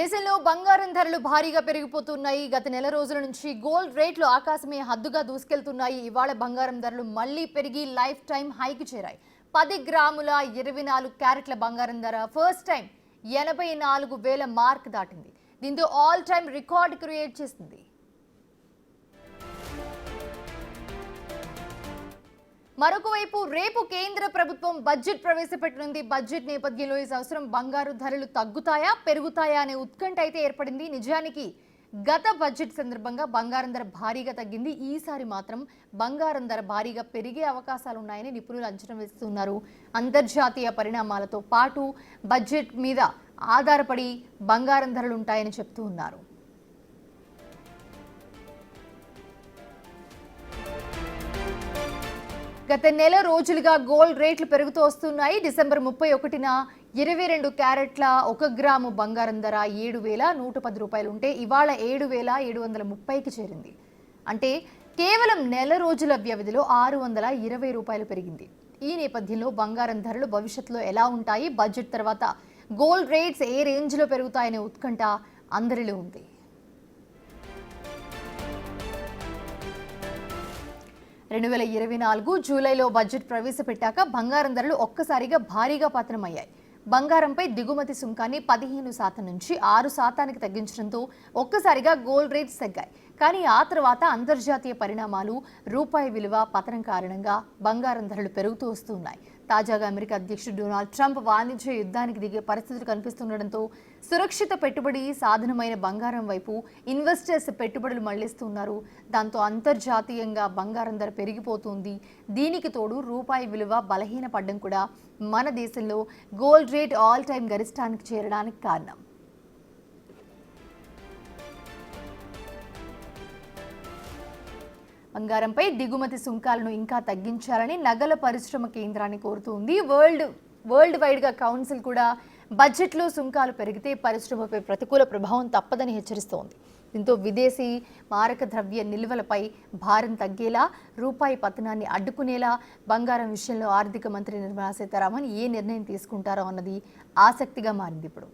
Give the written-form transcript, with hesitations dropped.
దేశంలో బంగారం ధరలు భారీగా పెరిగిపోతున్నాయి. గత నెల రోజుల నుంచి గోల్డ్ రేట్లు ఆకాశమే హద్దుగా దూసుకెళ్తున్నాయి. ఇవాళ బంగారం ధరలు మళ్లీ పెరిగి లైఫ్ టైం హైకి చేరాయి. 10 గ్రాముల 24 క్యారెట్ల బంగారం ధర ఫస్ట్ టైం 84,000 మార్క్ దాటింది. దీంతో ఆల్ టైం రికార్డ్ క్రియేట్ చేసింది. మరొక వైపు రేపు కేంద్ర ప్రభుత్వం బడ్జెట్ ప్రవేశపెట్టనుంది. బడ్జెట్ నేపథ్యంలో ఈ సంవత్సరం బంగారు ధరలు తగ్గుతాయా పెరుగుతాయా అనే ఉత్కంఠ అయితే ఏర్పడింది. నిజానికి గత బడ్జెట్ సందర్భంగా బంగారం ధర భారీగా తగ్గింది. ఈసారి మాత్రం బంగారం ధర భారీగా పెరిగే అవకాశాలు ఉన్నాయని నిపుణులు అంచనా వేస్తున్నారు. అంతర్జాతీయ పరిణామాలతో పాటు బడ్జెట్ మీద ఆధారపడి బంగారం ధరలు ఉంటాయని చెప్తూ ఉన్నారు. గత నెల రోజులుగా గోల్డ్ రేట్లు పెరుగుతూ వస్తున్నాయి. డిసెంబర్ 31న 22 క్యారెట్ల 1 గ్రాము బంగారం ధర 7,110 రూపాయలు ఉంటే ఇవాళ 7,730కి చేరింది. అంటే కేవలం నెల రోజుల వ్యవధిలో 620 రూపాయలు పెరిగింది. ఈ నేపథ్యంలో బంగారం ధరలు భవిష్యత్తులో ఎలా ఉంటాయి, బడ్జెట్ తర్వాత గోల్డ్ రేట్స్ ఏ రేంజ్లో పెరుగుతాయనే ఉత్కంఠ అందరిలో ఉంది. 2024 జూలైలో బడ్జెట్ ప్రవేశపెట్టాక బంగారం ధరలు ఒక్కసారిగా భారీగా పతనమయ్యాయి. బంగారంపై దిగుమతి సుంకాన్ని 15% నుంచి 6%కి తగ్గించడంతో ఒక్కసారిగా గోల్డ్ రేట్స్ తగ్గాయి. కానీ ఆ తర్వాత అంతర్జాతీయ పరిణామాలు, రూపాయి విలువ పతనం కారణంగా బంగారం ధరలు పెరుగుతూ వస్తున్నాయి. తాజాగా అమెరికా అధ్యక్షుడు డొనాల్డ్ ట్రంప్ వాణిజ్య యుద్ధానికి దిగే పరిస్థితులు కనిపిస్తుండటంతో సురక్షిత పెట్టుబడి సాధనమైన బంగారం వైపు ఇన్వెస్టర్స్ పెట్టుబడులు మళ్లిస్తున్నారు. దాంతో అంతర్జాతీయంగా బంగారం ధర పెరిగిపోతుంది. దీనికి తోడు రూపాయి విలువ బలహీనపడడం కూడా మన దేశంలో గోల్డ్ రేట్ ఆల్ టైం గరిష్టానికి చేరడానికి కారణం. బంగారంపై దిగుమతి సుంకాలను ఇంకా తగ్గించాలని నగల పరిశ్రమ కేంద్రాన్ని కోరుతుంది. వరల్డ్ వైడ్గా కౌన్సిల్ కూడా బడ్జెట్లో సుంకాలు పెరిగితే పరిశ్రమపై ప్రతికూల ప్రభావం తప్పదని హెచ్చరిస్తోంది. దీంతో విదేశీ మారక ద్రవ్య నిల్వలపై భారం తగ్గేలా, రూపాయి పతనాన్ని అడ్డుకునేలా బంగారం విషయంలో ఆర్థిక మంత్రి నిర్మలా సీతారామన్ ఏ నిర్ణయం తీసుకుంటారో అన్నది ఆసక్తిగా మారింది ఇప్పుడు.